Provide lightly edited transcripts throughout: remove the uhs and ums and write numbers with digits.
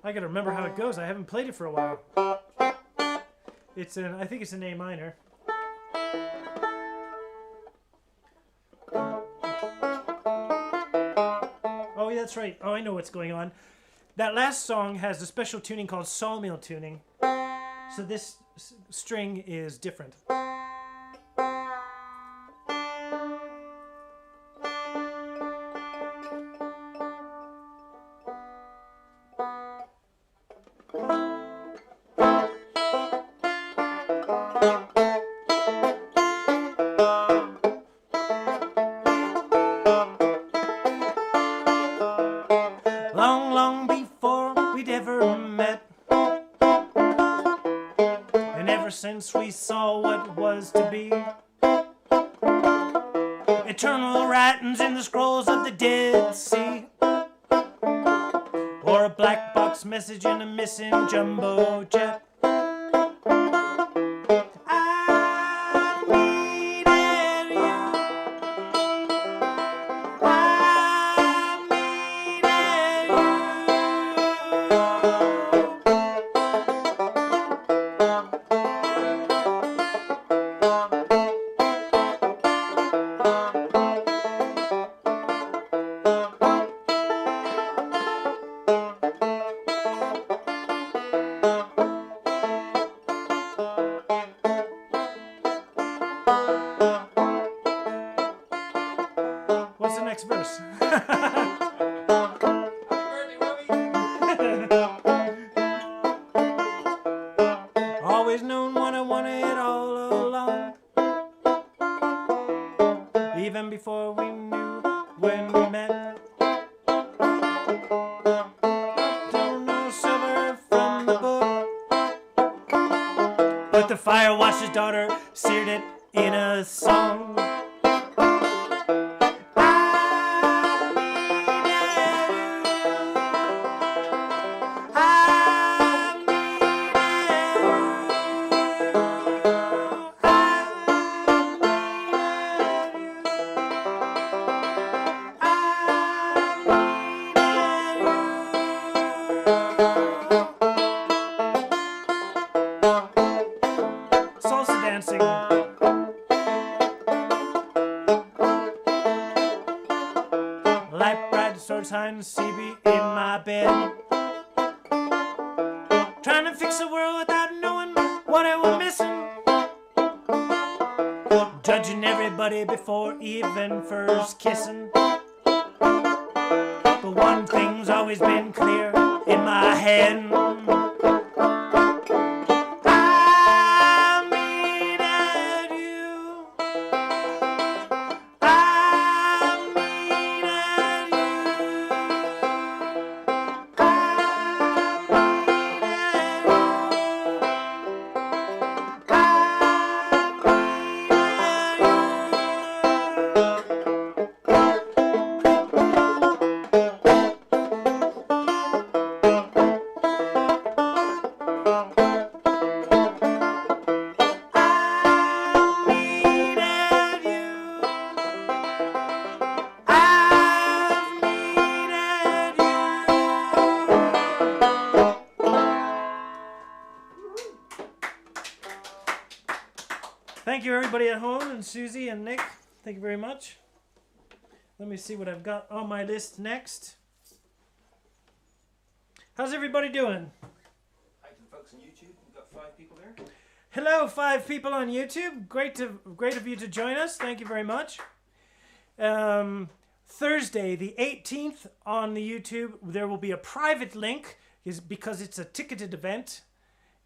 I gotta remember how it goes. I haven't played it for a while. It's an, I think it's an A minor. Oh, yeah, that's right. Oh, I know what's going on. That last song has a special tuning called sawmill tuning. So this string is different. Long, long before we'd ever met, and ever since we saw what was to be, eternal writings in the scrolls of the Dead Sea, or a black box message in a missing jumbo jet. What's the next verse? Always known what I wanted all along, even before we knew when we met. Don't know silver from the book, but the fire watcher's daughter seared it in a song. Salsa dancing. Light bright swords hide and CB in my bed, trying to fix the world without knowing what I was missing, judging everybody before even first kissing. But one thing's always been clear in my head: Thank you, everybody at home, and Susie and Nick. Thank you very much. Let me see what I've got on my list next. How's everybody doing? Hi to the folks on YouTube. We've got 5 people there. Hello, 5 people on YouTube. Great of you to join us. Thank you very much. Thursday, the 18th, on the YouTube, there will be a private link, because it's a ticketed event,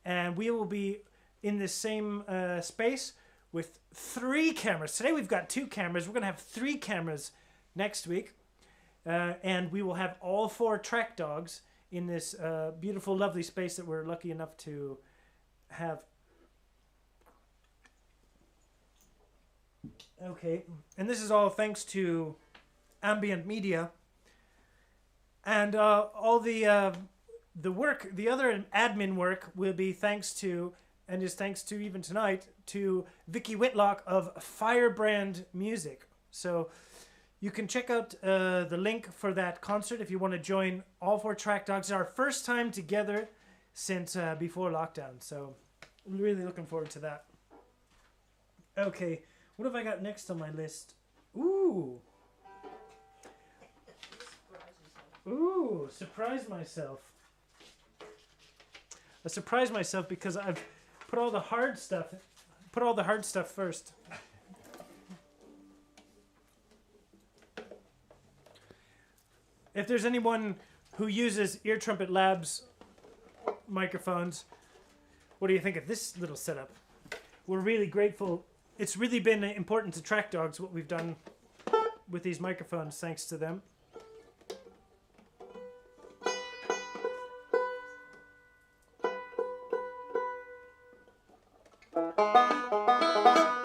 and we will be in this same space with 3 cameras. Today we've got 2 cameras. We're going to have 3 cameras next week. And we will have all 4 track dogs in this beautiful, lovely space that we're lucky enough to have. Okay, and this is all thanks to Ambient Media. And all the work, the other admin work, will be thanks to, and is thanks to even tonight, to Vicky Whitlock of Firebrand Music. So You can check out the link for that concert if you want to join all four track dogs. It's our first time together since before lockdown, so I'm really looking forward to that. Okay, what have I got next on my list? Ooh, surprise myself. I surprised myself because I've put all the hard stuff first. If there's anyone who uses Ear Trumpet Labs microphones, what do you think of this little setup? We're really grateful. It's really been important to Track Dogs what we've done with these microphones, thanks to them.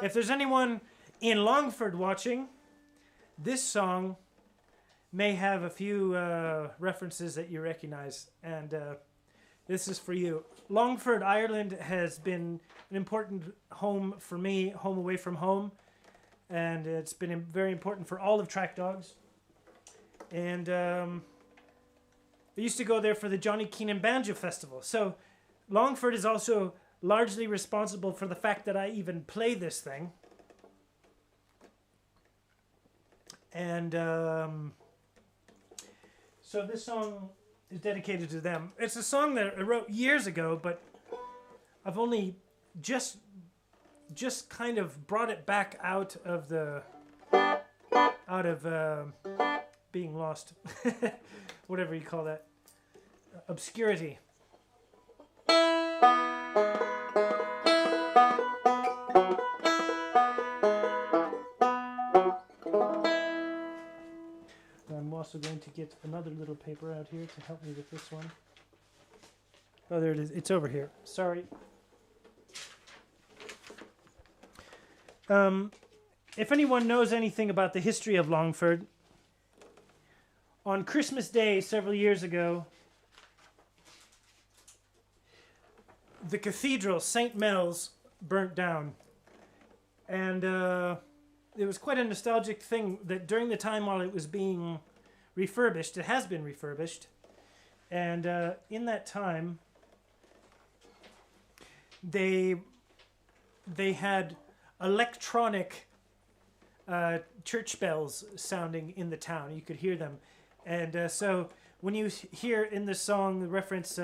If there's anyone in Longford watching, this song may have a few references that you recognize, and this is for you. Longford, Ireland has been an important home for me, home away from home, and it's been very important for all of Track Dogs. And I used to go there for the Johnny Keenan Banjo Festival. So Longford is also largely responsible for the fact that I even play this thing. And so this song is dedicated to them. It's a song that I wrote years ago, but I've only just kind of brought it back out of being lost, whatever you call that, obscurity. I'm also going to get another little paper out here to help me with this one. Oh, there it is. It's over here. Sorry. If anyone knows anything about the history of Longford, on Christmas Day several years ago, the cathedral, St. Mel's, burnt down. And it was quite a nostalgic thing that during the time while it was being refurbished, it has been refurbished, and in that time, they had electronic church bells sounding in the town. You could hear them. And so when you hear in the song the reference,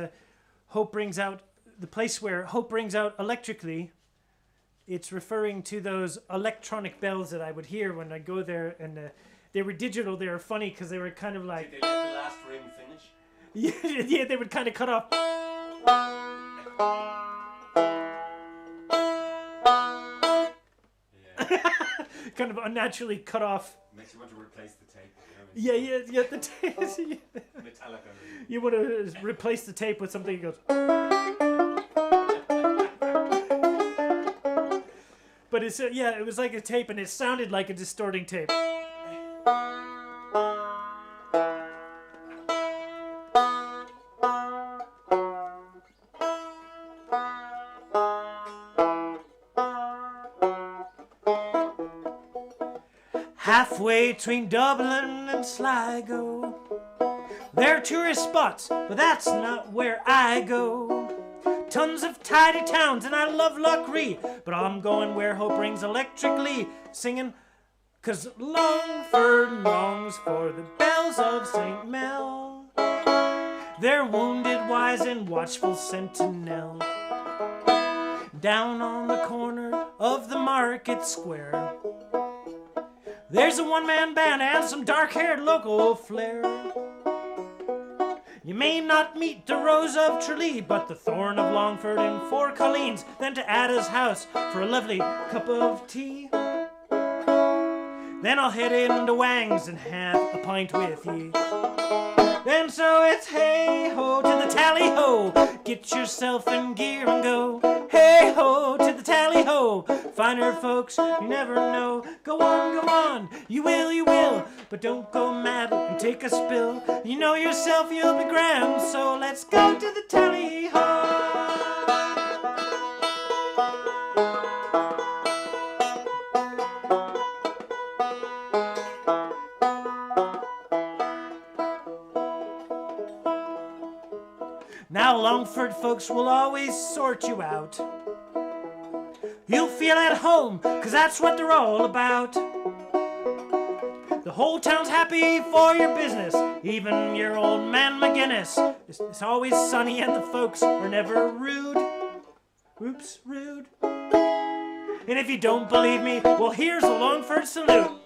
hope brings out, the place where hope brings out electrically, it's referring to those electronic bells that I would hear when I go there. And they were digital. They were funny because they were kind of like... Did they let the last ring finish? Yeah, they would kind of cut off. Kind of unnaturally cut off. Makes you want to replace the tape. Yeah, the tape. Metallic. You want to replace the tape with something that goes. But it's it was like a tape, and it sounded like a distorting tape. Halfway between Dublin and Sligo, there are tourist spots, but that's not where I go. Tons of tidy towns, and I love Loughrea, but I'm going where hope rings electrically, singing, 'cause Longford longs for the bells of St. Mel, their wounded, wise, and watchful sentinel. Down on the corner of the market square, there's a one-man band and some dark-haired local flair. You may not meet the Rose of Tralee, but the Thorn of Longford and 4 Colleen's, then to Ada's house for a lovely cup of tea. Then I'll head into Wang's and have a pint with ye. Then so it's hey-ho to the tally-ho, get yourself in gear and go. Hey-ho to the tally-ho, finer folks you never know. Go on, you will, but don't go mad and take a spill. You know yourself you'll be grand, so let's go to the tally-ho. Now Longford folks will always sort you out. You'll feel at home, 'cause that's what they're all about. The whole town's happy for your business, even your old man McGinnis. It's always sunny and the folks are never rude. Oops, rude. And if you don't believe me, well, here's a Longford salute.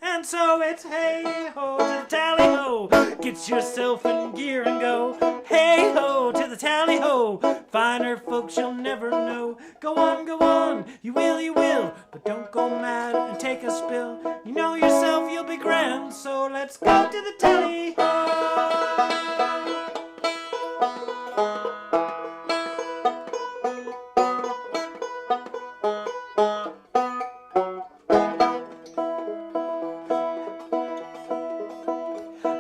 And so it's hey-ho to the tally-ho. Get yourself in gear and go. Hey-ho to the tally-ho. Finer folks you'll never know. Go on, you will. But don't go mad and take a spill. You know yourself you'll be grand. So let's go to the tally-ho.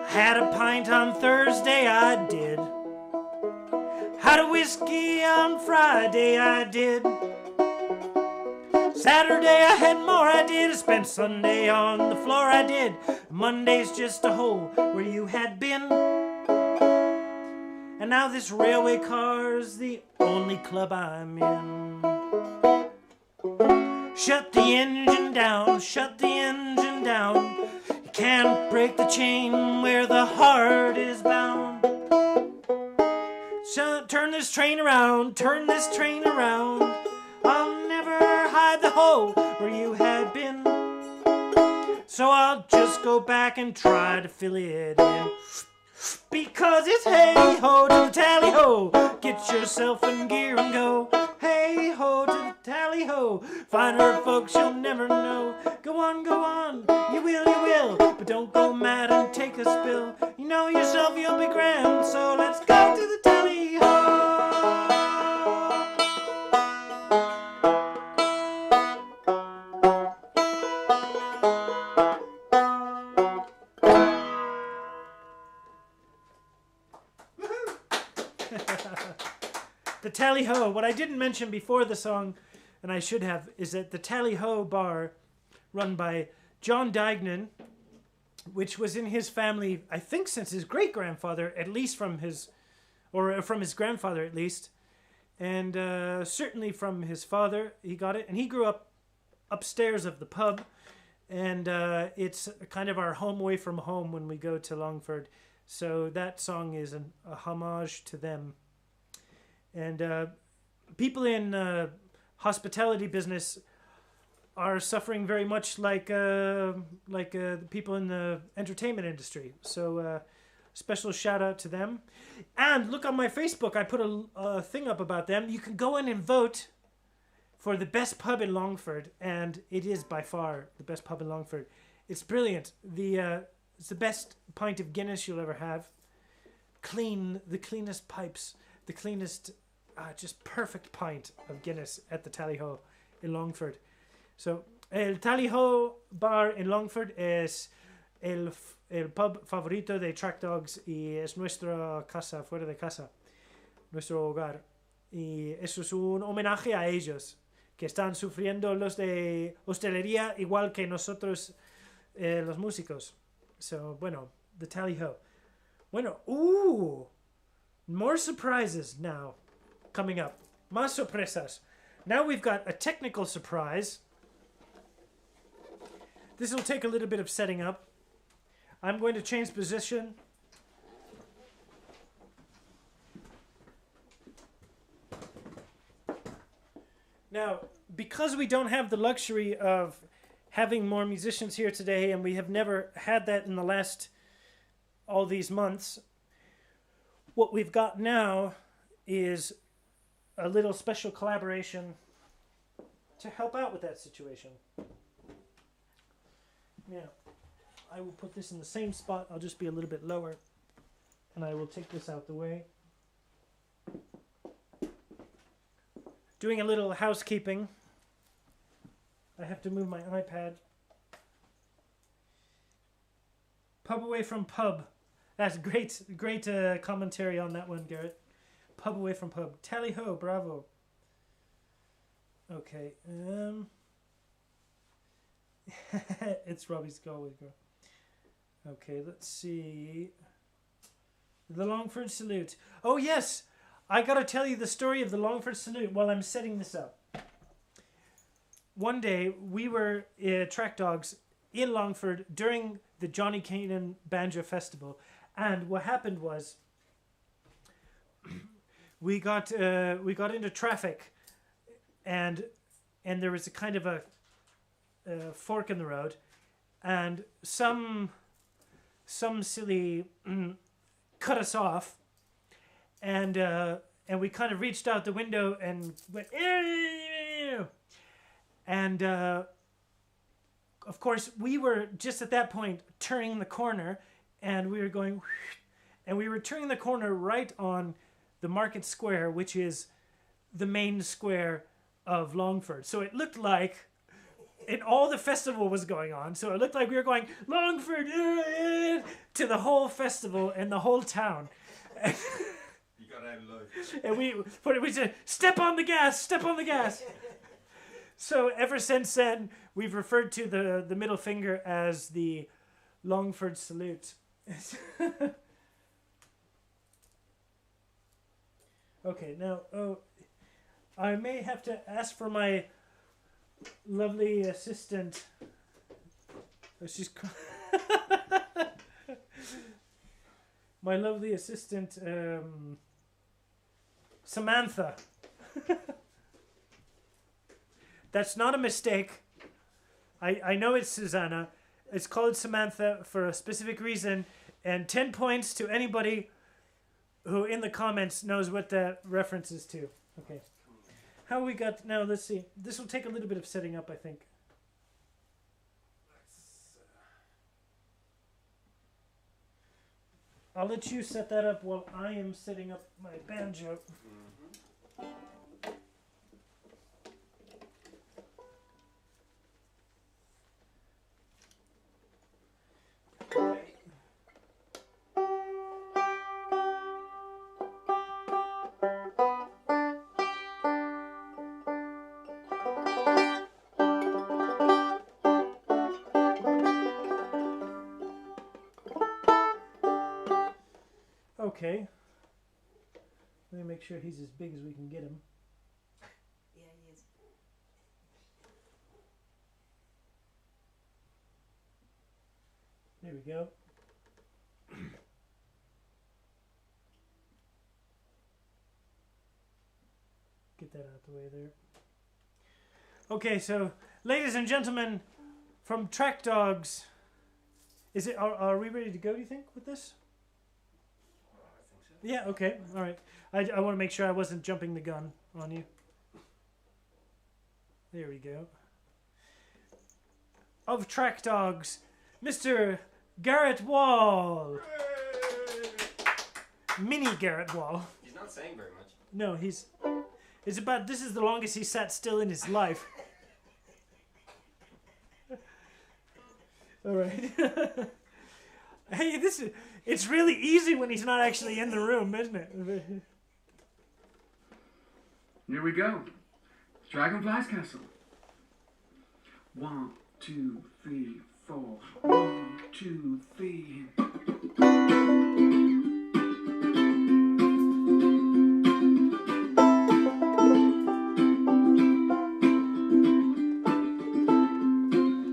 Had a pint on Thursday, I did. Had a whiskey on Friday, I did. Saturday I had more, I did. I spent Sunday on the floor, I did. Monday's just a hole where you had been. And now this railway car's the only club I'm in. Shut the engine down, shut the engine down. You can't break the chain where the heart is bound. Turn this train around, turn this train around. I'll never hide the hole where you had been. So I'll just go back and try to fill it in. Because it's hey-ho to the tally-ho. Get yourself in gear and go. Hey-ho to the tally-ho. Finer folks you'll never know. Go on, you will. But don't go mad and take a spill. You know yourself you'll be grand. So let's go to the tally-ho. The Tally-Ho. What I didn't mention before the song, and I should have, is that the Tally-Ho bar, run by John Dignan, which was in his family, I think since his great-grandfather, at least from his grandfather at least, and certainly from his father, he got it. And he grew up upstairs of the pub, and it's kind of our home away from home when we go to Longford. So that song is a homage to them. And people in hospitality business are suffering very much like the people in the entertainment industry. So special shout out to them. And look on my Facebook, I put a thing up about them. You can go in and vote for the best pub in Longford, and it is by far the best pub in Longford. It's brilliant. It's the best pint of Guinness you'll ever have. The cleanest pipes, the cleanest, just perfect pint of Guinness at the Tally-Ho in Longford. So, el Tally-Ho bar in Longford es el pub favorito de Track Dogs y es nuestra casa, fuera de casa, nuestro hogar. Y eso es un homenaje a ellos, que están sufriendo los de hostelería igual que nosotros, los músicos. So, bueno, the Tally-Ho. Bueno, more surprises now coming up. Más sorpresas. Now we've got a technical surprise. This will take a little bit of setting up. I'm going to change position. Now, because we don't have the luxury of having more musicians here today, and we have never had that in the last all these months, what we've got now is a little special collaboration to help out with that situation. Now, I will put this in the same spot. I'll just be a little bit lower, and I will take this out the way. Doing a little housekeeping. I have to move my iPad. Pub away from pub. That's great commentary on that one, Garrett. Pub away from pub. Tally-Ho, bravo. Okay. It's Robbie's Galway girl. Okay, let's see. The Longford Salute. Oh, yes. I got to tell you the story of the Longford Salute while I'm setting this up. One day, we were track dogs in Longford during the Johnny Canaan Banjo Festival. And what happened was we got into traffic, and there was a kind of a fork in the road, and some silly cut us off, and we kind of reached out the window and went, ew! And of course we were just at that point turning the corner, and we were going, and we were turning the corner right on the Market Square, which is the main square of Longford. So it looked like, and all the festival was going on, so it looked like we were going, Longford, to the whole festival and the whole town. You got out alive. And we said, step on the gas, step on the gas. So ever since then, we've referred to the middle finger as the Longford Salute. Okay, now, I may have to ask for my lovely assistant. She's my lovely assistant, Samantha. That's not a mistake. I know it's Susanna. It's called Samantha for a specific reason, and 10 points to anybody who in the comments knows what that reference is to. Okay. How we got... Now, let's see. This will take a little bit of setting up, I think. I'll let you set that up while I am setting up my banjo. Okay. Let me make sure he's as big as we can get him. Yeah, he is. There we go. Get that out the way there. Okay, so ladies and gentlemen, from Track Dogs, are we ready to go, do you think, with this? Yeah, okay, all right. I want to make sure I wasn't jumping the gun on you. There we go. Of Track Dogs, Mr. Garrett Wall. Mini Garrett Wall. He's not saying very much. No, this is the longest he sat still in his life. All right. Hey, it's really easy when he's not actually in the room, isn't it? Here we go. Dragonfly's Castle. 1, 2, 3, 4. 1, 2, 3.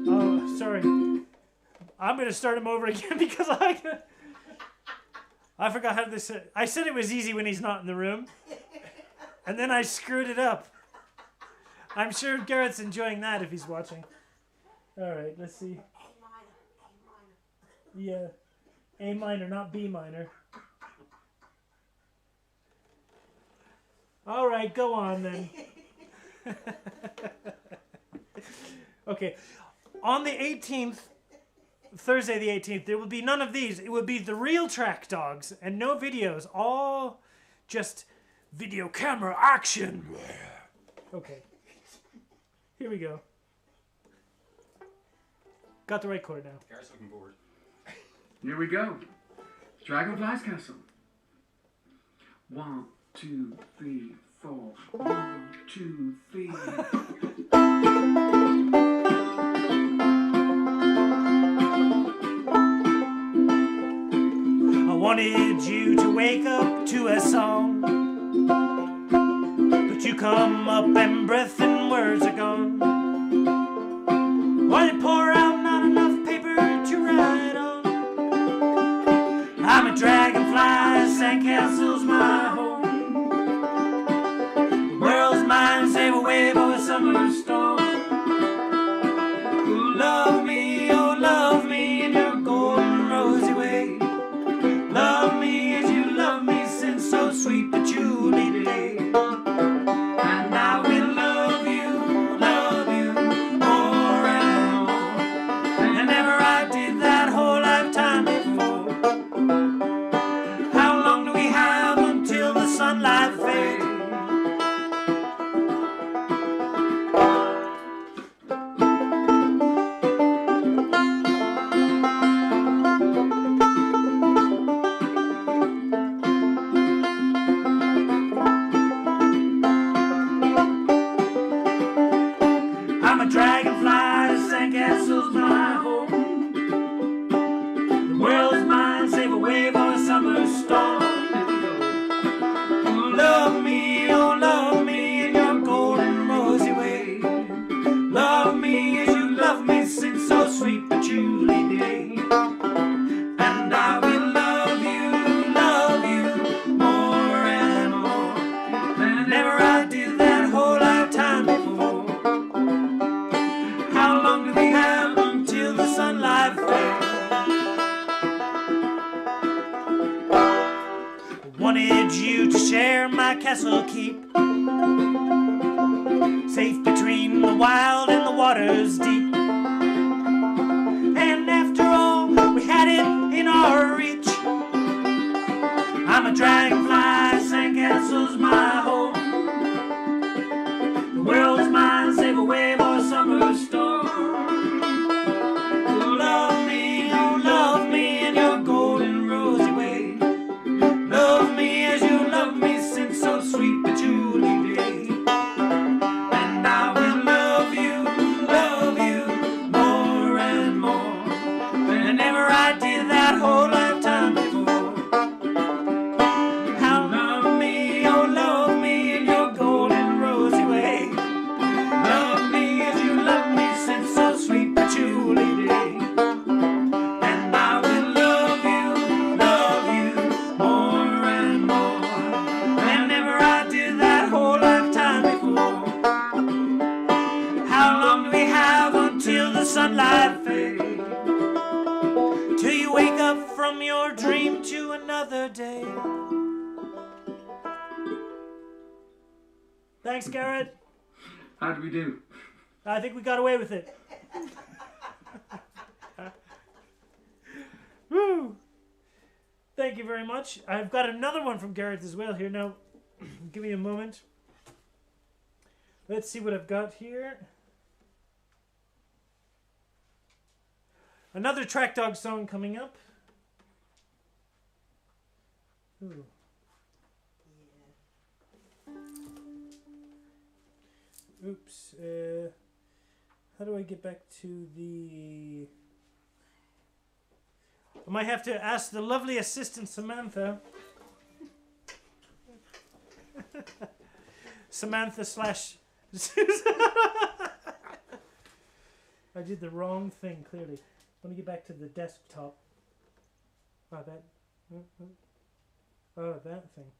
Oh, sorry. I'm going to start him over again because I forgot how this... I said it was easy when he's not in the room. And then I screwed it up. I'm sure Garrett's enjoying that if he's watching. All right, let's see. A minor. Yeah. A minor, not B minor. All right, go on then. Okay. On the 18th, Thursday the 18th, there will be none of these. It will be the real Track Dogs and no videos. All just video camera action. Okay. Here we go. Got the right chord now. Garrett's looking bored. Here we go. Dragonfly's Castle. 1, 2, 3, 4. 1, 2, 3. I want Wanted you to wake up to a song, but you come up and breath and words are gone. While you pour out not enough paper to write on. I'm a dragonfly, sandcastle's my home. The world's mine, save a wave of a summer storm. Love me, oh love me in your golden rosy way. Love me as you love me since so sweet patchouli day. And I will love you more and more. And never I did that whole lifetime before. How long do we have until the sunlight fades? I'm a dragonfly, sandcastle's my home. The world's mine, save a wave on a summer storm. Love me, oh love me in your golden rosy way. Love me as you love me since so sweet patchouli day. And I will love you more and more. And never I did that whole lifetime before. How long do we have until the sunlight fades? Wanted you to share my castle keep, safe between the wild and the waters deep. And after all, we had it in our reach. I'm a dragonfly, sandcastle's my home. The world's mine, save a wave or a summer storm. Love me, oh love me in your golden rosy way. Love me as you love me since so sweet patchouli day. And I will love you more and more. And never I did that whole lifetime before. How love me, oh love me in your golden rosy way. Love me as you love me since so sweet patchouli day. And I will love you more and more. And never I did that whole lifetime before. How long do we have until the sunlight fades? Till you wake up from your dream to another day. Thanks, Garrett. How do we do? I think we got away with it. Woo! Thank you very much. I've got another one from Garrett as well here. Now, give me a moment. Let's see what I've got here. Another Track Dog song coming up. Ooh. Oops. How do I get back to the... I might have to ask the lovely assistant Samantha. Samantha slash... I did the wrong thing, clearly. Let me get back to the desktop. Oh, that... Oh, that thing.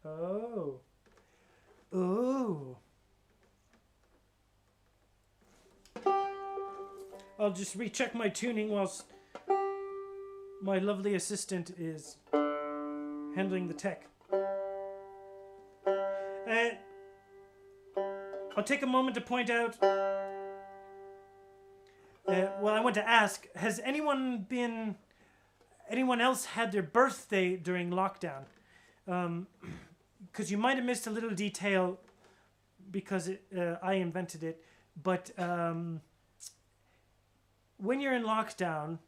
Oh. Ooh. I'll just recheck my tuning whilst my lovely assistant is handling the tech. I'll take a moment to point out, well, I want to ask, has anyone else had their birthday during lockdown? Because you might have missed a little detail because I invented it, but when you're in lockdown,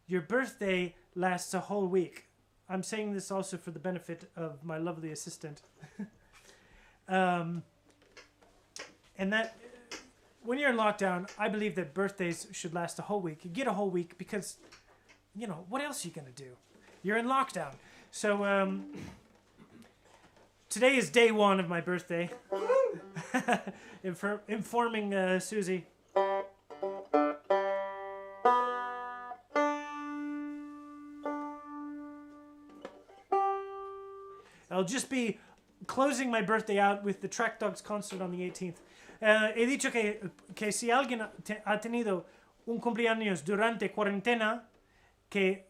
your birthday lasts a whole week. I'm saying this also for the benefit of my lovely assistant. And that when you're in lockdown, I believe that birthdays should last a whole week. You get a whole week because, you know, what else are you going to do? You're in lockdown. So today is day 1 of my birthday. Informing Susie. I'll just be closing my birthday out with the Track Dogs concert on the 18th. He dicho que si alguien ha tenido un cumpleaños durante cuarentena, que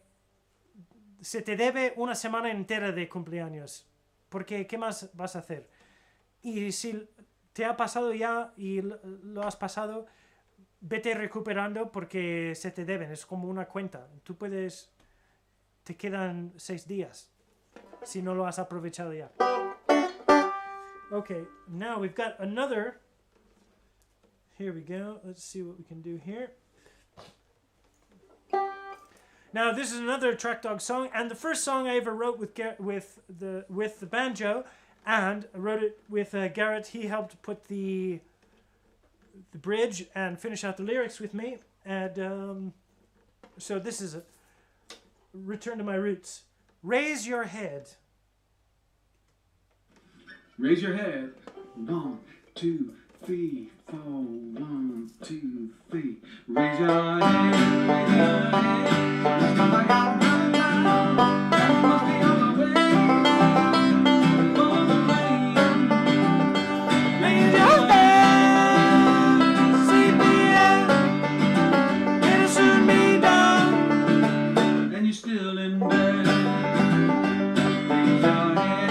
se te debe una semana entera de cumpleaños. Porque, ¿qué más vas a hacer? Y si te ha pasado ya y lo has pasado, vete recuperando porque se te deben. Es como una cuenta. Tú puedes... Te quedan 6 días si no lo has aprovechado ya. Okay, now we've got another... Here we go. Let's see what we can do here. Now this is another Track Dog song, and the first song I ever wrote with the banjo, and I wrote it with Garrett. He helped put the bridge and finish out the lyrics with me, and so this is a return to my roots. Raise your head. Raise your head. 1, 2, 3, 4. 1, 2, 3. Raise your head. Raise your head. Like I'm running down. I must be on my way. For the rain. Raise your head. CPN. It'll soon be done. And you're still in bed. Raise your head.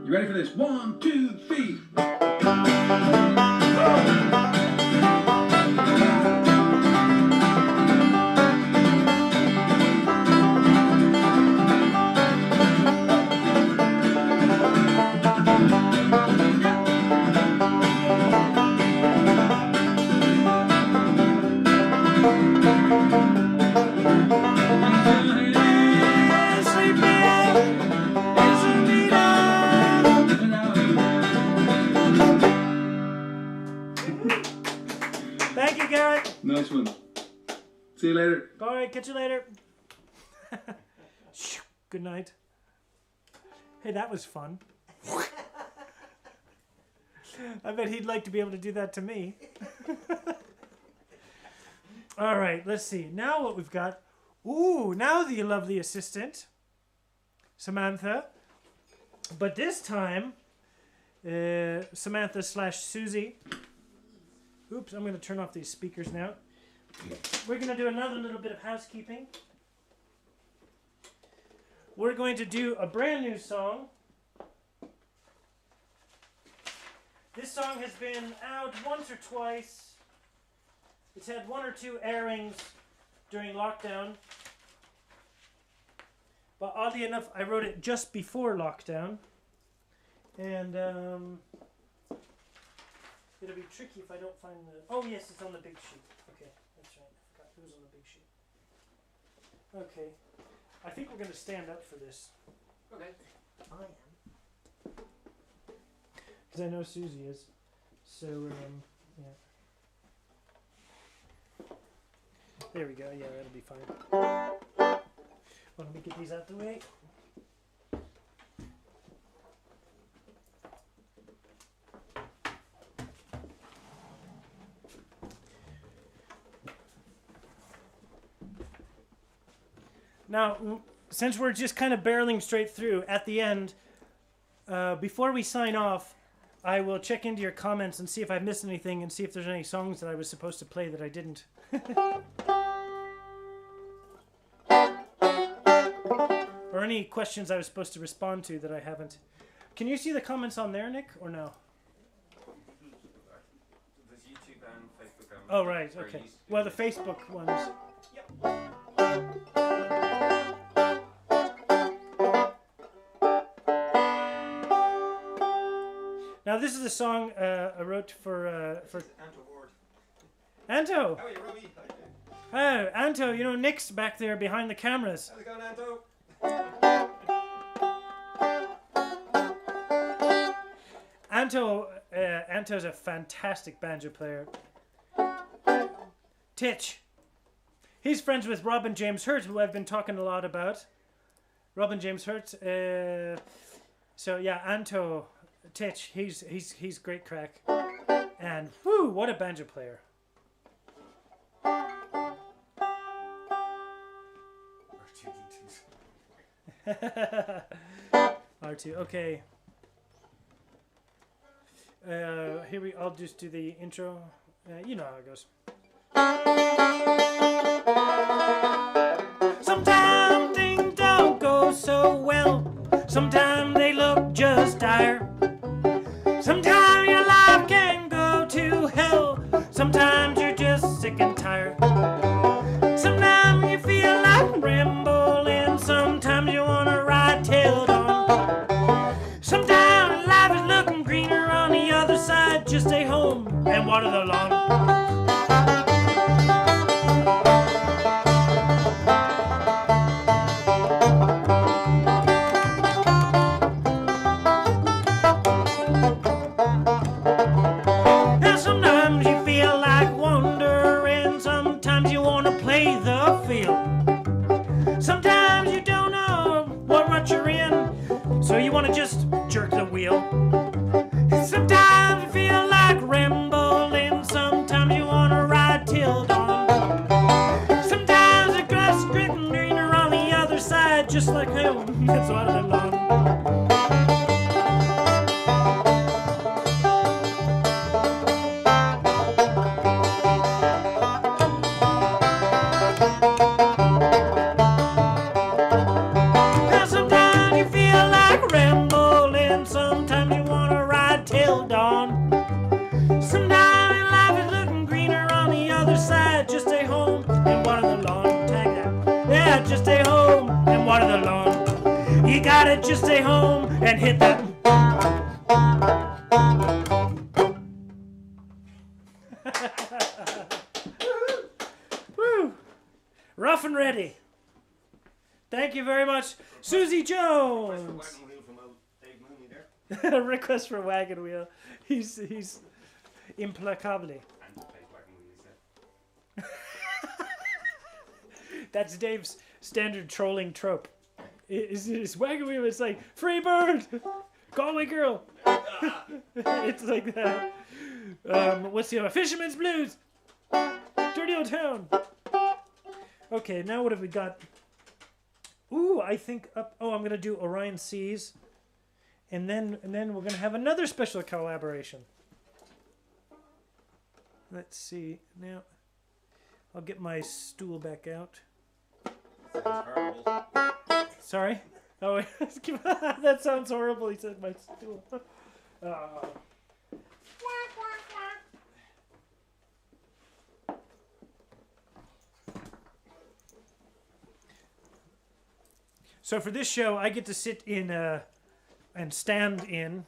You ready for this? 1, 2, 3. See you later. All right, catch you later. Good night. Hey, that was fun. I bet he'd like to be able to do that to me. All right, let's see. Now what we've got. Ooh, now the lovely assistant, Samantha. But this time, Samantha / Susie. Oops, I'm going to turn off these speakers now. We're going to do another little bit of housekeeping. We're going to do a brand new song. This song has been out once or twice. It's had 1 or 2 airings during lockdown. But oddly enough, I wrote it just before lockdown. And it'll be tricky if I don't find the... Oh yes, it's on the big sheet. Okay, that's right. I forgot it was on the big sheet. Okay. I think we're going to stand up for this. Okay. I am. Because I know Susie is. So, yeah. There we go. Yeah, that'll be fine. Well, let me get these out the way. Now, since we're just kind of barreling straight through, at the end, before we sign off, I will check into your comments and see if I've missed anything and see if there's any songs that I was supposed to play that I didn't. Or any questions I was supposed to respond to that I haven't. Can you see the comments on there, Nick, or no? There's YouTube and Facebook. Oh, right, okay. Well, the Facebook ones. Now, this is a song I wrote for Anto Ward. Anto. How are you, Robbie? Oh, Anto, you know, Nick's back there behind the cameras. How's it going, Anto? Anto's a fantastic banjo player. Titch. He's friends with Robin James Hurt, who I've been talking a lot about. Robin James Hurt. So yeah, Anto, Titch. He's great crack. And whoo, what a banjo player. R2. Okay. I'll just do the intro. You know how it goes. Sometimes things don't go so well. Sometimes they look just dire. Sometimes your life can go to hell. Sometimes you're just sick and tired. Sometimes you feel like rambling. Sometimes you wanna ride till dawn. Sometimes life is looking greener on the other side. Just stay home and water the lawn. Just jerk the wheel. Sometimes you feel like rambling. Sometimes you want to ride till dawn. Sometimes the grass is getting greener on the other side. Just like hell, that's what I love. Just stay home and water the lawn. You gotta just stay home and hit that. Woo! Rough and ready. Thank you very much, Susie Jones. Request for wagon wheel. He's implacable. That's Dave's standard trolling trope. It's wagon wheel. It's like free bird, Galway girl. It's like that. What's the other? Fisherman's Blues. Dirty Old Town. Okay, now what have we got? Ooh, I think up. Oh, I'm gonna do Orion Seas, and then we're gonna have another special collaboration. Let's see now. I'll get my stool back out. Sounds horrible. Sorry. Oh, that sounds horrible. He said my stool. So for this show, I get to sit in and stand in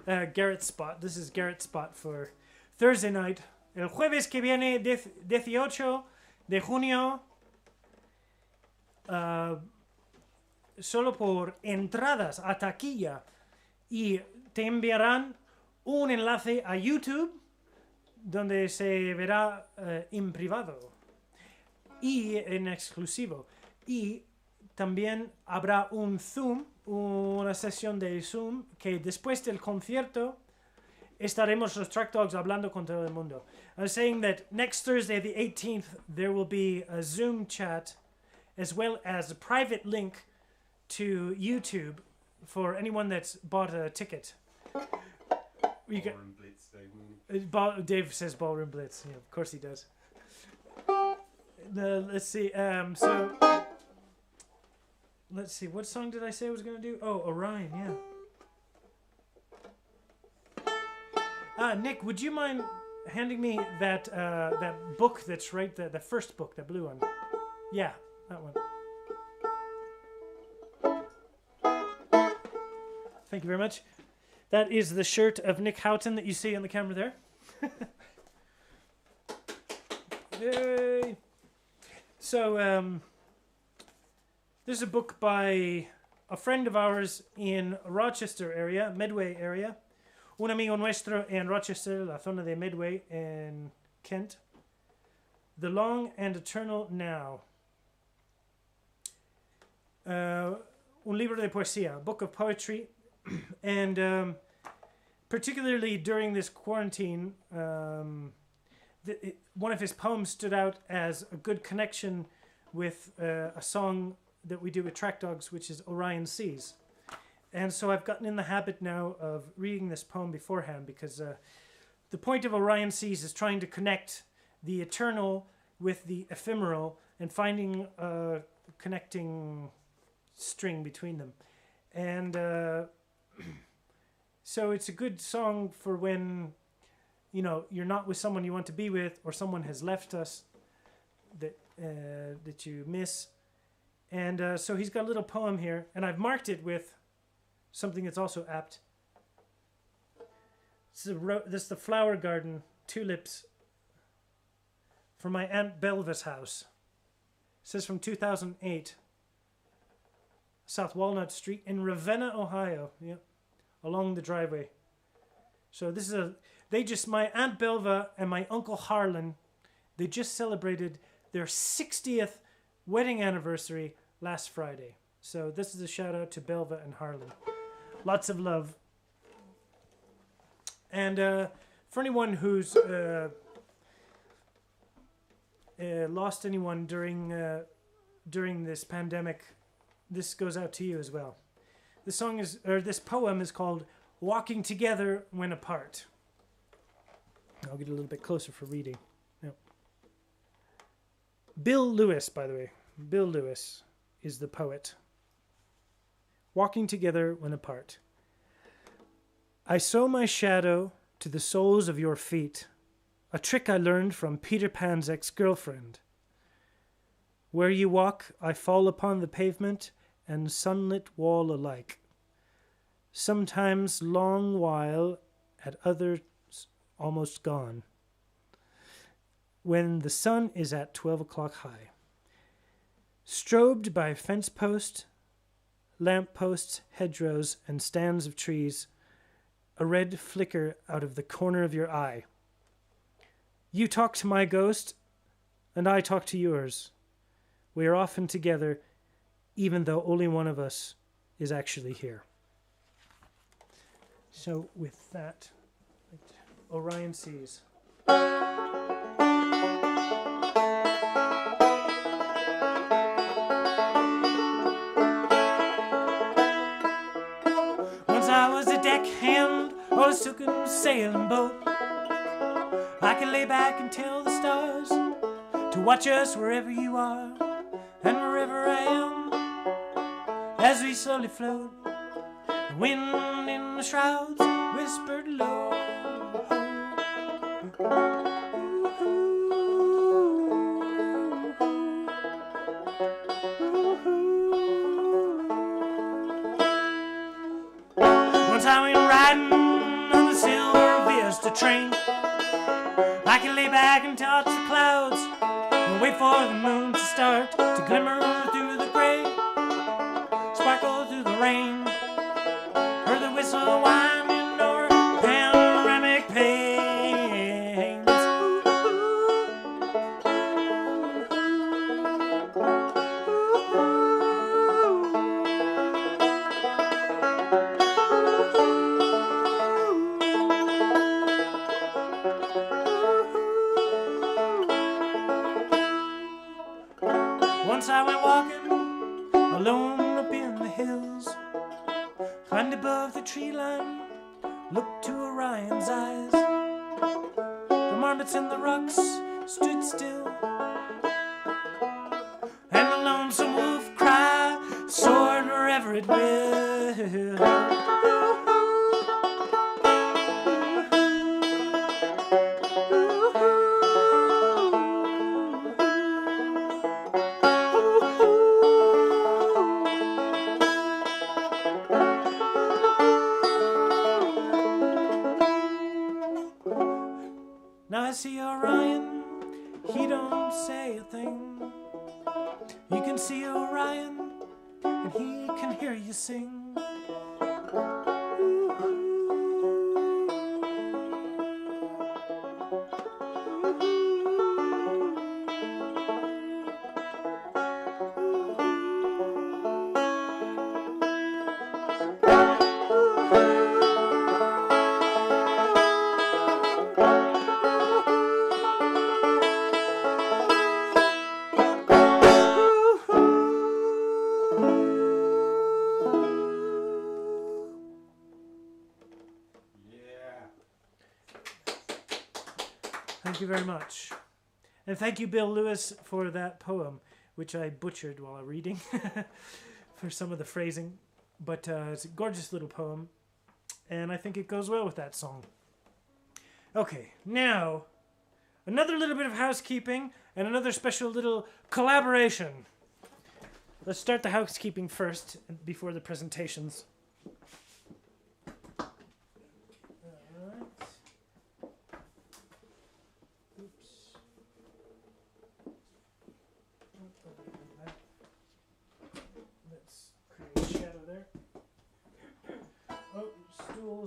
Garrett's spot. This is Garrett's spot for Thursday night. El jueves que viene, 18 de junio. Solo por entradas a taquilla. Y te enviarán un enlace a YouTube donde se verá en privado y en exclusivo. Y también habrá un Zoom, una sesión de Zoom, que después del concierto estaremos los Track Dogs hablando con todo el mundo. I'm saying that next Thursday, the 18th, there will be a Zoom chat as well as a private link to YouTube for anyone that's bought a ticket. You Ballroom Blitz, Dave. Dave says Ballroom Blitz. Yeah, of course he does. Let's see. Let's see. What song did I say I was going to do? Oh, Orion, yeah. Nick, would you mind handing me that book that's right there, the first book, the blue one? Yeah, that one. Thank you very much. That is the shirt of Nick Houghton that you see on the camera there. Yay! So, this is a book by a friend of ours in Rochester area, Medway area. Un amigo nuestro en Rochester, la zona de Medway en Kent. The Long and Eternal Now. Un libro de poesía, a book of poetry. And particularly during this quarantine, one of his poems stood out as a good connection with a song that we do with Track Dogs, which is Orion Seas. And so I've gotten in the habit now of reading this poem beforehand because the point of Orion Seas is trying to connect the eternal with the ephemeral and finding a connecting string between them. And so it's a good song for when, you know, you're not with someone you want to be with, or someone has left us that you miss. And so he's got a little poem here, and I've marked it with something that's also apt. This is the flower garden, tulips, from my Aunt Belva's house. It says from 2008. South Walnut Street in Ravenna, Ohio. Yep. Along the driveway. So this is my Aunt Belva and my Uncle Harlan, they just celebrated their 60th wedding anniversary last Friday. So this is a shout out to Belva and Harlan. Lots of love. And for anyone who's lost anyone during this pandemic, this goes out to you as well. This poem is called Walking Together When Apart. I'll get a little bit closer for reading. Yep. Bill Lewis, by the way. Bill Lewis is the poet. Walking Together When Apart. I sew my shadow to the soles of your feet, a trick I learned from Peter Pan's ex-girlfriend. Where you walk, I fall upon the pavement and sunlit wall alike. Sometimes long while, at others almost gone. When the sun is at 12 o'clock high. Strobed by fence post, lamp posts, hedgerows, and stands of trees, a red flicker out of the corner of your eye. You talk to my ghost, and I talk to yours. we are often together, even though only one of us is actually here. So with that, Orion sees. Once I was a deckhand on a silken sailing boat. I can lay back and tell the stars to watch us wherever you are and wherever I am as we slowly float. The wind in the shrouds whispered low. Once I went riding on the Silver Vista train. I can lay back and touch the clouds and wait for the moon to start to glimmer through the gray, sparkle through the rain, heard the whistle winding o'er panoramic panes. Once I went walking alone up in the hills, climbed above the tree line, looked to Orion's eyes. The marmots in the rocks stood still, and the lonesome wolf cry soared wherever it will. Now I see Orion, he don't say a thing. You can see Orion, and he can hear you sing. Thank you very much. And thank you, Bill Lewis, for that poem, which I butchered while reading for some of the phrasing. But it's a gorgeous little poem, and I think it goes well with that song. Okay, now, another little bit of housekeeping and another special little collaboration. Let's start the housekeeping first before the presentations.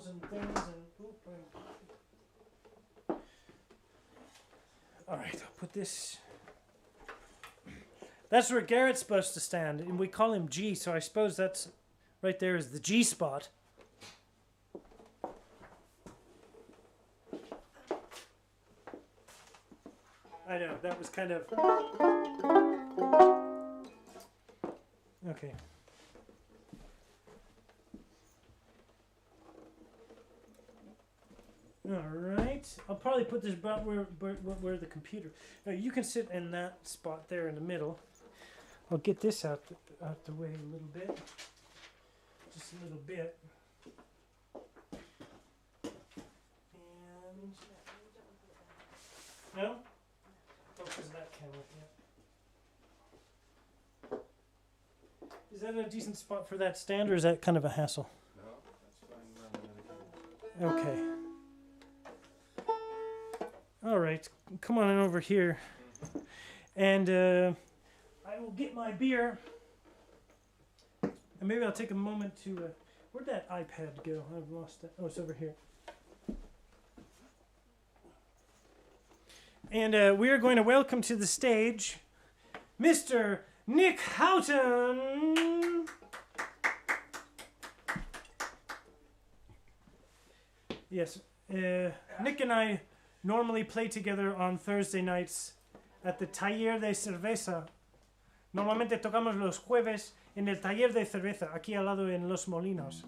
And things and all right, I'll put this. That's where Garrett's supposed to stand, and we call him G, so I suppose that's right there is the G spot. I know, that was kind of okay. All right, I'll probably put this about where the computer. No, you can sit in that spot there in the middle. I'll get this out the way a little bit, just a little bit. And no, oh, because that camera. Yeah. Is that a decent spot for that stand, or is that kind of a hassle? No, that's fine. Okay. All right, come on in over here, and I will get my beer, and maybe I'll take a moment to. Where'd that iPad go? I've lost it. Oh, it's over here. And we are going to welcome to the stage Mr. Nick Houghton. Yes, Nick and I normally play together on Thursday nights at the Taller de Cerveza. Normalmente tocamos los jueves en el Taller de Cerveza, aquí al lado en Los Molinos,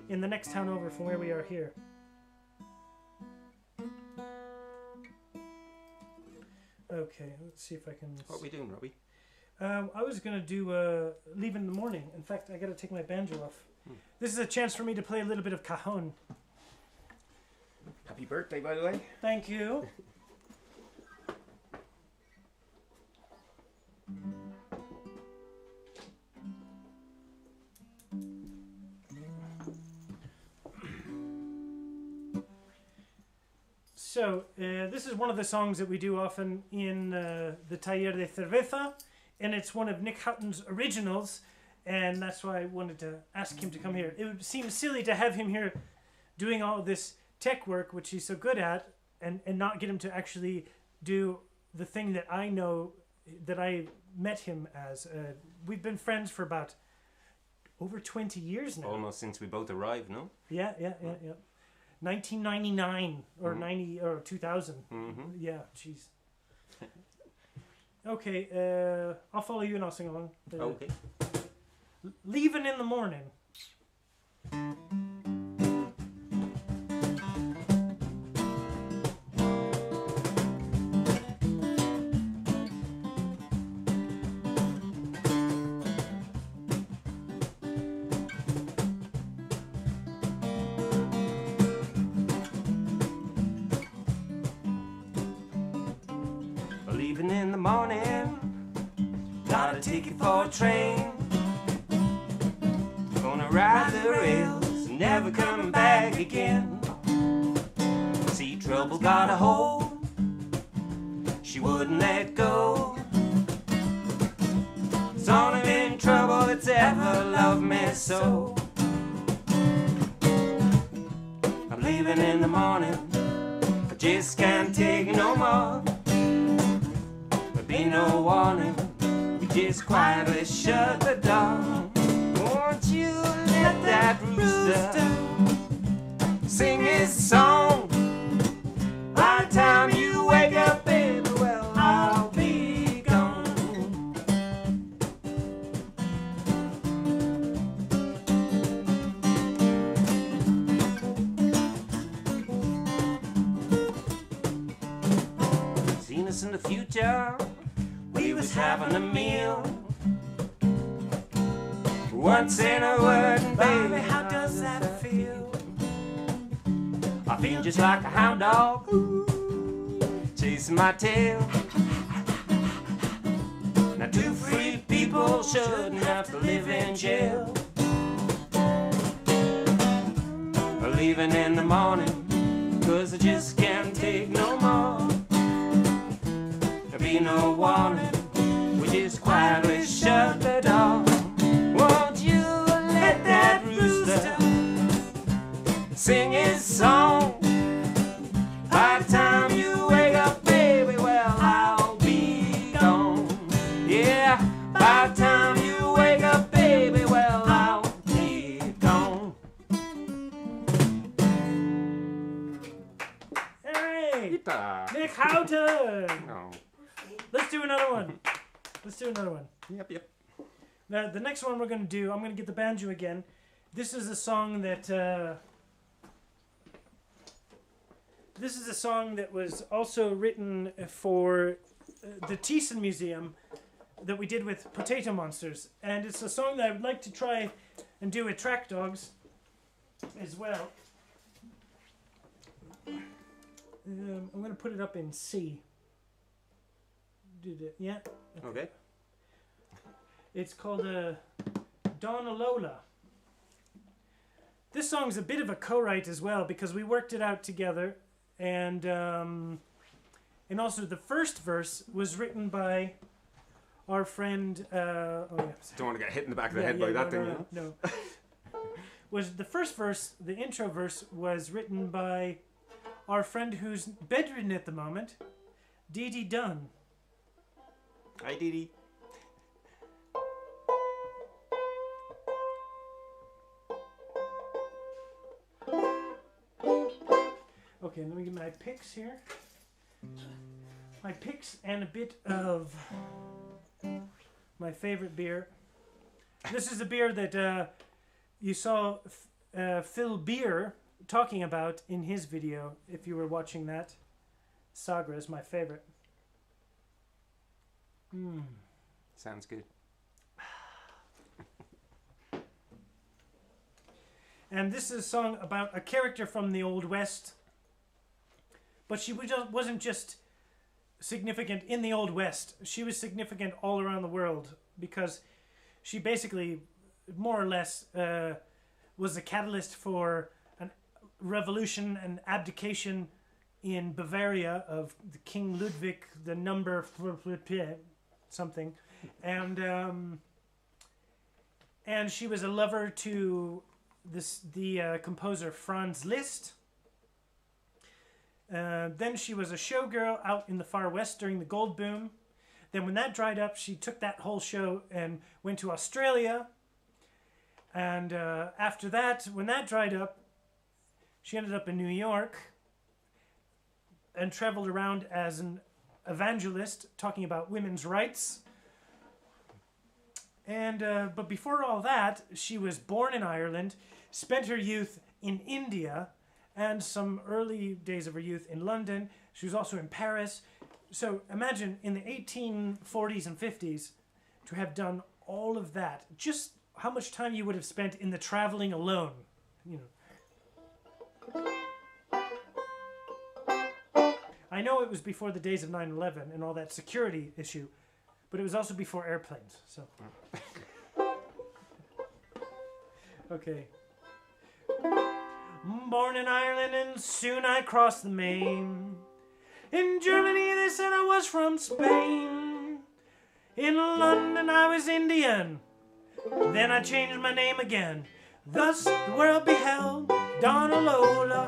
in the next town over from where we are here. Okay, let's see if I can... What are we doing, Robbie? I was going to do Leave in the Morning. In fact, I got to take my banjo off. This is a chance for me to play a little bit of cajon. Happy birthday, by the way. Thank you. So, this is one of the songs that we do often in the Taller de Cerveza, and it's one of Nick Houghton's originals, and that's why I wanted to ask him to come here. It would seem silly to have him here doing all this tech work, which he's so good at, and not get him to actually do the thing that I know, that I met him as. We've been friends for about over 20 years now. Almost since we both arrived, no? Yeah. 1999 or 90 or 2000. Mm-hmm. Yeah, jeez. Okay, I'll follow you and I'll sing along. Okay. Leaving in the Morning. Leaving in the morning, got a ticket for a train. Gonna ride the rails, never coming back again. See, trouble got a hold, she wouldn't let go. It's only been trouble that's ever loved me so. I'm leaving in the morning, I just can't take no more. Be no warning, we just quietly shut the door. Won't you let that rooster sing his song? By the time you wake up, baby, well, I'll be gone. Seen us in the future, we was having a meal. Once in a word, and baby, how does that feel? I feel just like a hound dog chasing my tail. Now 2 free people shouldn't have to live in jail. Leaving in the morning, 'cause I just can't take no more. There'll be no warning, we just quietly shut the door. Won't you let that rooster sing his song? By the time you wake up, baby, well, I'll be gone. Yeah, by the time you wake up, baby, well, I'll be gone. Hey, Guitar. Nick Houghton. No. Let's do another one. Yep. Now, the next one we're going to do, I'm going to get the banjo again. This is a song that was also written for the Thyssen Museum that we did with Potato Monsters, and it's a song that I would like to try and do with Track Dogs as well. I'm going to put it up in C. Yeah. Okay. It's called Donna Lola. This song's a bit of a co-write as well because we worked it out together, and also the first verse was written by our friend. Don't want to get hit in the back of the head by that thing, you know? No. Was the first verse, the intro verse, was written by our friend who's bedridden at the moment, Dee Dee Dunn. Hi, Dee Dee. Okay, let me get my picks here. My picks and a bit of my favorite beer. This is a beer that you saw Phil Beer talking about in his video, if you were watching that. Sagra is my favorite. Sounds good. And this is a song about a character from the Old West. But she wasn't just significant in the Old West. She was significant all around the world because she basically, more or less, was a catalyst for a revolution and abdication in Bavaria of the King Ludwig, the number something. And she was a lover to the composer Franz Liszt. Then she was a showgirl out in the far west during the gold boom. Then when that dried up, she took that whole show and went to Australia. And after that, when that dried up, she ended up in New York and traveled around as an evangelist talking about women's rights. And but before all that, she was born in Ireland, spent her youth in India, and some early days of her youth in London. She was also in Paris. So imagine in the 1840s and 50s to have done all of that. Just how much time you would have spent in the traveling alone, you know. I know it was before the days of 9/11 and all that security issue, but it was also before airplanes, so. Okay. Born in Ireland and soon I crossed the main. In Germany they said I was from Spain. In London I was Indian. Then I changed my name again. Thus the world beheld Donna Lola.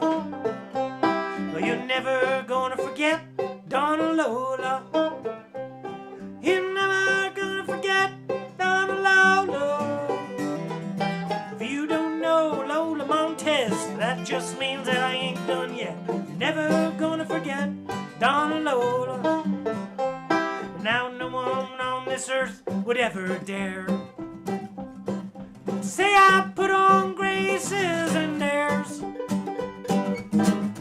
Well, you're never gonna forget Donna Lola. You're never gonna forget Donna Lola. If you don't know Lola Montez, that just means that I ain't done yet. You're never gonna forget Donna Lola. Now no one on this earth would ever dare say I put on graces and airs.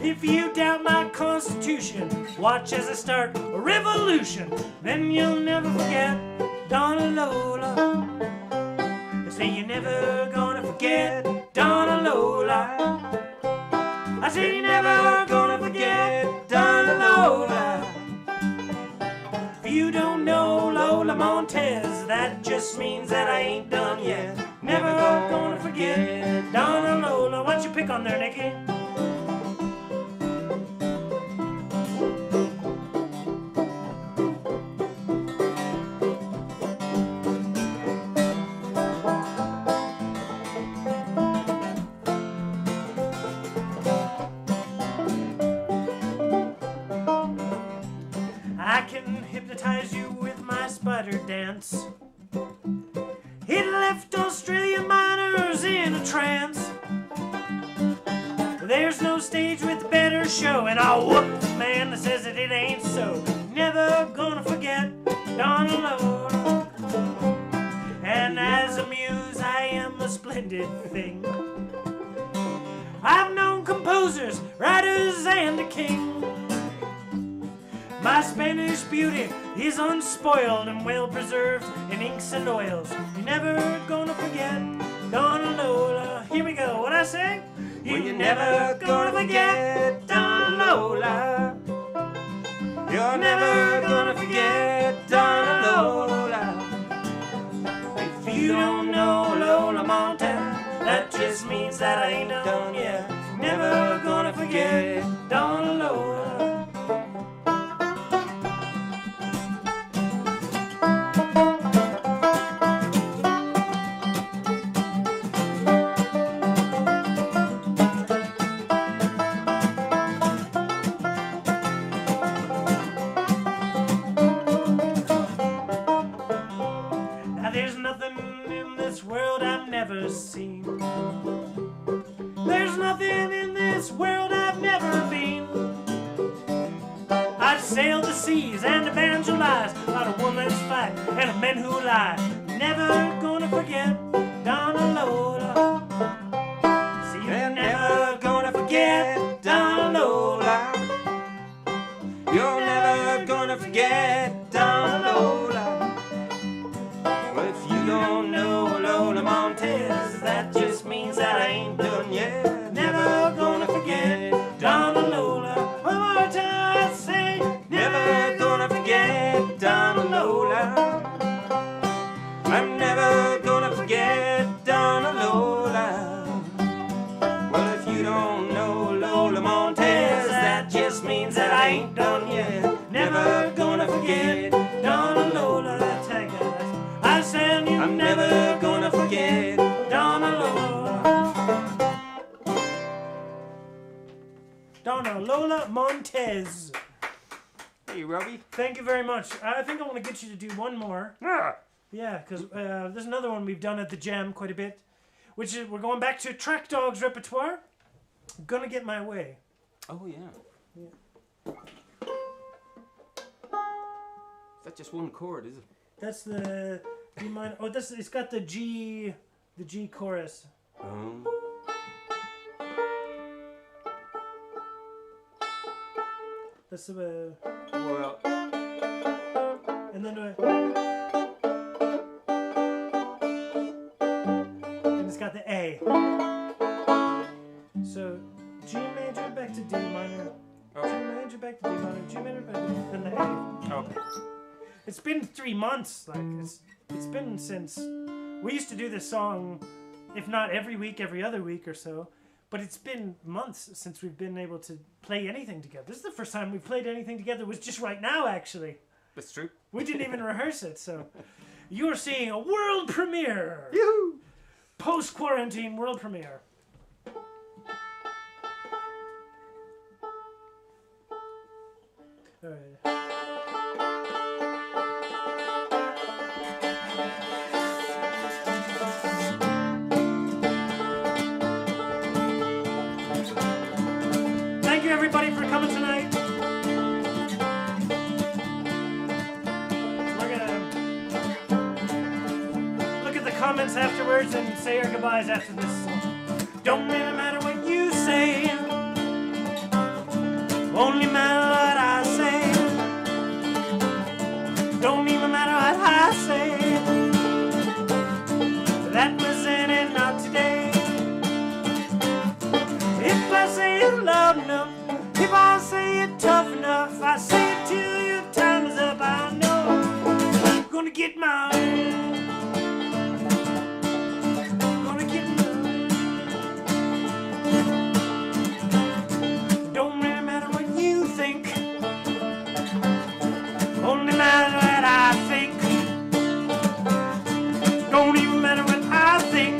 If you doubt my constitution, watch as I start a revolution. Then you'll never forget Donna Lola. They say you're never gonna forget Donna Lola. I say you're never gonna forget Donna Lola. If you don't know Lola Montez, that just means that I ain't done yet. Never gonna forget Donna Lola. Why don't you pick on there, Nikki? I can hypnotize you with my spider dance. It left Australian miners in a trance. There's no stage with better show, and I'll whoop the man that says that it ain't so. Never gonna forget Donna Lola. And as a muse, I am a splendid thing. I've known composers, writers, and a king. My Spanish beauty is unspoiled and well preserved in inks and oils. You're never gonna forget Donna Lola. Here we go, what I say? You're never gonna forget Donna Lola. You're never gonna forget Donna Lola. If you don't know Lola Montez, that just means that I ain't done yet. Never gonna forget Donna Lola. Seen. There's nothing in this world I've never been. sail the seas and evangelize about a woman's fight and a men who lie. Never gonna forget Donna Lola. See, you're never gonna forget Donna Lola. You're never gonna forget Donna Lola. Well, if you don't know Lola Montez, that just means that I ain't done yet. Never gonna forget Donna Lola. One more time, I say, Never gonna forget Donna Lola. I'm never gonna forget Donna Lola. Well, if you don't know Lola Montez, that just means that I ain't done yet. Never gonna forget Donna Lola. That's how, guys. I said you're I'm never gonna forget Donna Lola. Donna Lola Montez. Hey, Robbie. Thank you very much. I think I want to get you to do one more. Ah. Yeah, because there's another one we've done at the Jam quite a bit, which is we're going back to Track Dog's repertoire. Gonna Get My Way. Oh, yeah. Is that just one chord, is it? That's the D minor. Oh, this it's got the G chorus. That's the Well, and then and it's got the A. So G major back to D minor. G major back to D minor. G major back to then the A. okay. It's been 3 months. Like it's been since we used to do this song, if not every week, every other week or so. But it's been months since we've been able to play anything together. This is the first time we've played anything together. It was just right now, actually. That's true. We didn't even rehearse it, so you're seeing a world premiere. Yoo-hoo! Post-quarantine world premiere. All right. Thank you, everybody, for coming tonight. We're gonna look at the comments afterwards and say our goodbyes after this. Don't really matter what you say, only matter what I say. Don't even matter what I say. That was then and not today. If I say it loud enough, if I say it tough enough, I say it till your time is up. I know I'm gonna get my way. Gonna get my way. Don't really matter what you think, only matter what I think. Don't even matter what I think.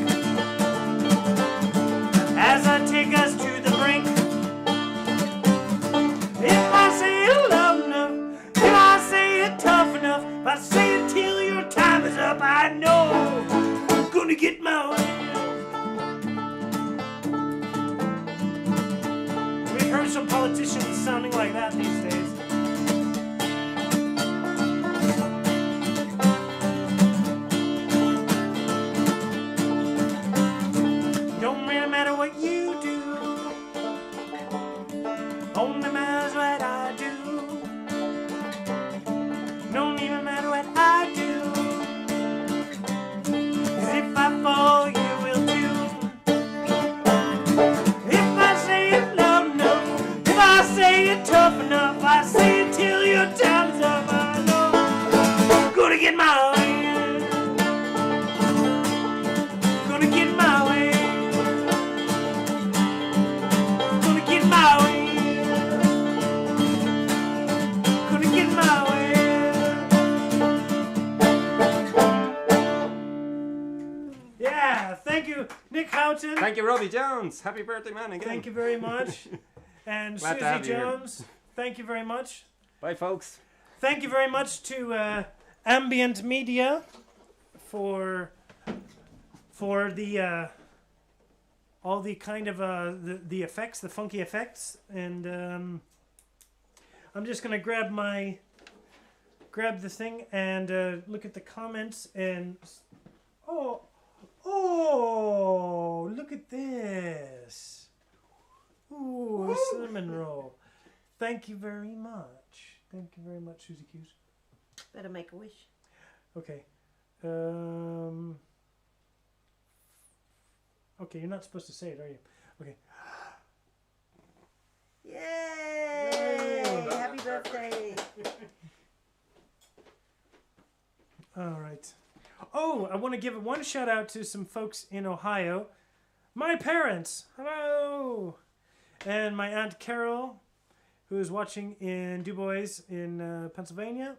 As I take us to the brink, if I say it loud enough, if I say it tough enough, if I say it till your time is up, I know I'm gonna get my way. We've heard some politicians sounding like that these days. Don't really matter what you do, only matters what I do. Don't even matter what I do, 'cause if I fall, you will too. If I say it loud enough, if I say it tough enough, I say it till your time's up. I know I'm gonna get my way. Gonna get my way. Gonna get my way. Gonna get my way. Yeah, thank you, Nick Houghton. Thank you, Robbie Jones. Happy birthday, man, again. Thank you very much. And Glad to Susie have you here. Jones, thank you very much. Bye, folks. Thank you very much to Ambient Media for the all the kind of the effects, the funky effects, and I'm just gonna grab the thing and look at the comments and oh, look at this. Ooh, a cinnamon roll. Thank you very much. Thank you very much, Susie Q's. Better make a wish. Okay. Okay, you're not supposed to say it, are you? Okay. Yay! Happy birthday! All right. Oh, I want to give one shout out to some folks in Ohio. My parents. Hello. And my Aunt Carol, who is watching in Du Bois in Pennsylvania.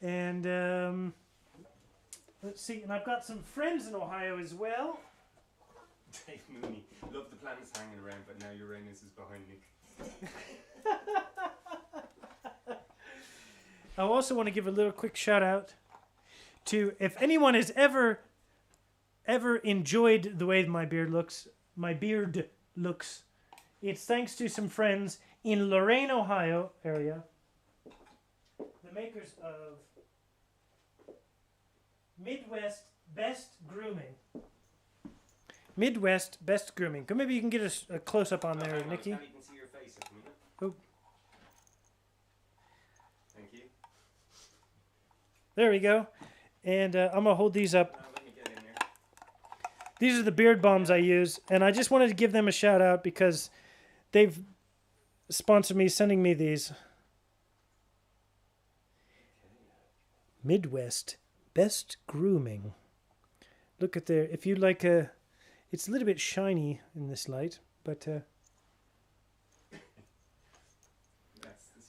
And let's see. And I've got some friends in Ohio as well. Dave Mooney. Love the planets hanging around, but now Uranus is behind Nick. I also want to give a little quick shout out to, if anyone has ever enjoyed the way my beard looks, it's thanks to some friends in Lorain, Ohio area, the makers of Midwest Best Grooming. Midwest Best Grooming. Maybe you can get a close up on there, Nikki. Now you can see your face at the minute. Oh. Thank you. There we go. And I'm going to hold these up. Now let me get in there. These are the beard balms I use. And I just wanted to give them a shout out because they've sponsored me, sending me these. Midwest Best Grooming. Look at there. If you like it's a little bit shiny in this light, but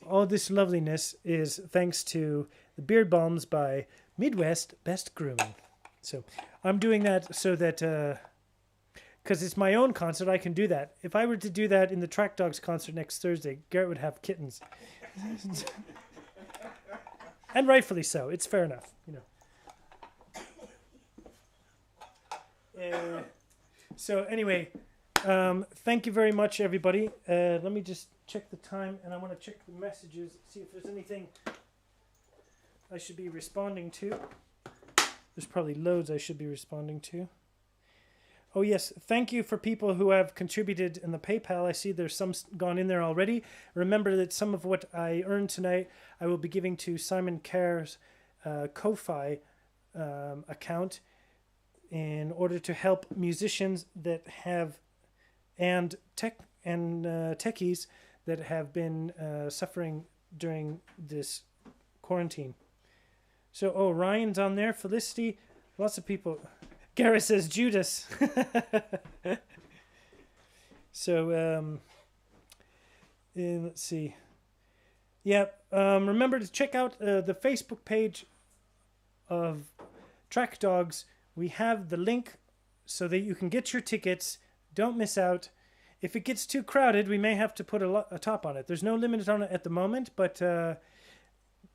all this loveliness is thanks to the beard balms by Midwest Best Grooming. So I'm doing that so that because it's my own concert, I can do that. If I were to do that in the Track Dogs concert next Thursday, Garrett would have kittens. And rightfully so. It's fair enough, you know. So anyway, thank you very much, everybody. Let me just check the time, and I want to check the messages, see if there's anything I should be responding to. There's probably loads I should be responding to. Oh yes, thank you for people who have contributed in the PayPal. I see there's some gone in there already. Remember that some of what I earned tonight I will be giving to Simon Kerr's Ko-Fi account in order to help musicians that have techies that have been suffering during this quarantine. So, Ryan's on there, Felicity, lots of people. Gareth says Judas. So, let's see. Yeah, remember to check out the Facebook page of Track Dogs. We have the link so that you can get your tickets. Don't miss out. If it gets too crowded, we may have to put a top on it. There's no limit on it at the moment, but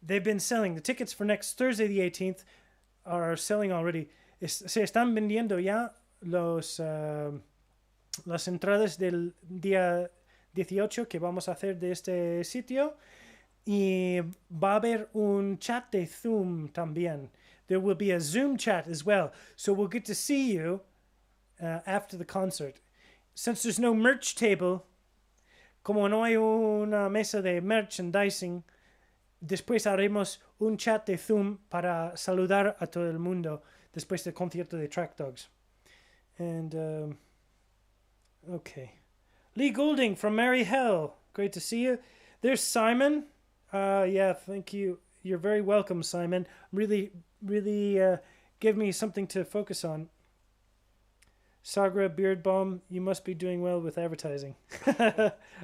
they've been selling. The tickets for next Thursday, the 18th, are selling already. Se están vendiendo ya las entradas del día 18 que vamos a hacer de este sitio. Y va a haber un chat de Zoom también. There will be a Zoom chat as well. So we'll get to see you after the concert. Since there's no merch table, como no hay una mesa de merchandising, después haremos un chat de Zoom para saludar a todo el mundo después del concierto de Track Dogs. And, okay. Lee Goulding from Merry Hell. Great to see you. There's Simon. Yeah, thank you. You're very welcome, Simon. Really give me something to focus on. Sagra Beard Balm, you must be doing well with advertising.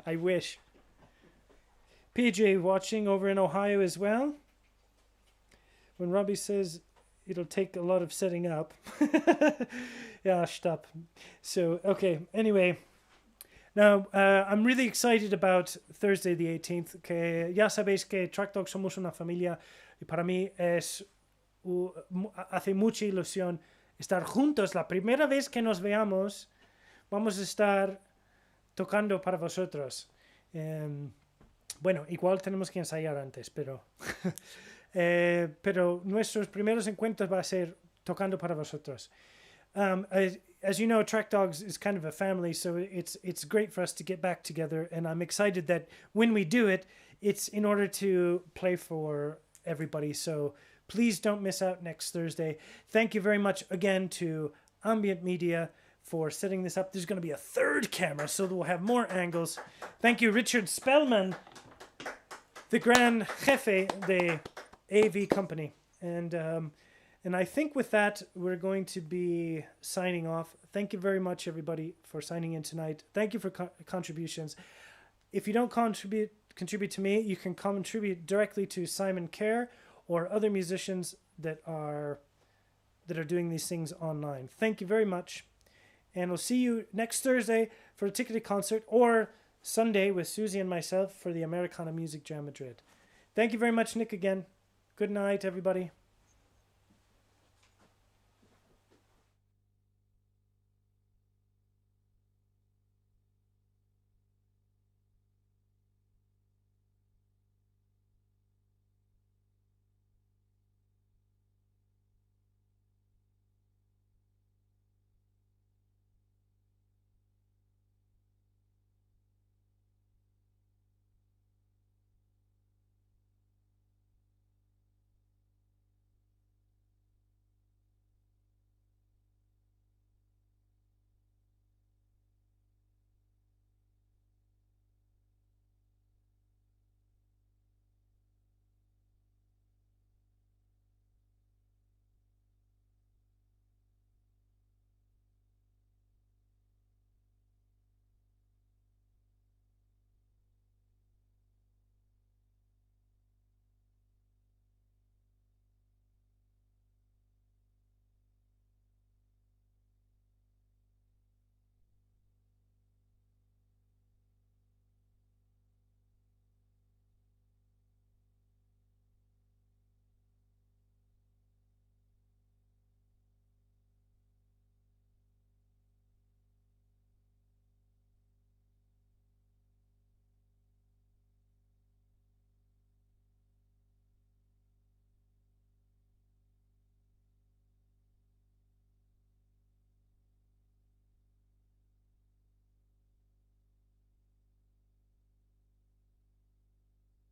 I wish. PJ watching over in Ohio as well. When Robbie says it'll take a lot of setting up. Yeah, stop. So, okay, anyway. Now, I'm really excited about Thursday the 18th, que ya sabéis que Track Dogs somos una familia y para mí hace mucha ilusión estar juntos. La primera vez que nos veamos, vamos a estar tocando para vosotros. Bueno, igual tenemos que ensayar antes, pero pero nuestros primeros encuentros va a ser tocando para vosotros. As you know, Track Dogs is kind of a family, so it's great for us to get back together, and I'm excited that when we do it, it's in order to play for everybody. So please don't miss out next Thursday. Thank you very much again to Ambient Media for setting this up. There's going to be a third camera, so that we'll have more angles. Thank you, Richard Spellman, the Gran Jefe de AV Company. And I think with that, we're going to be signing off. Thank you very much, everybody, for signing in tonight. Thank you for contributions. If you don't contribute to me, you can contribute directly to Simon Kerr or other musicians that are doing these things online. Thank you very much. And we'll see you next Thursday for a ticketed concert, or Sunday with Susie and myself for the Americana Music Jam Madrid. Thank you very much, Nick, again. Good night, everybody.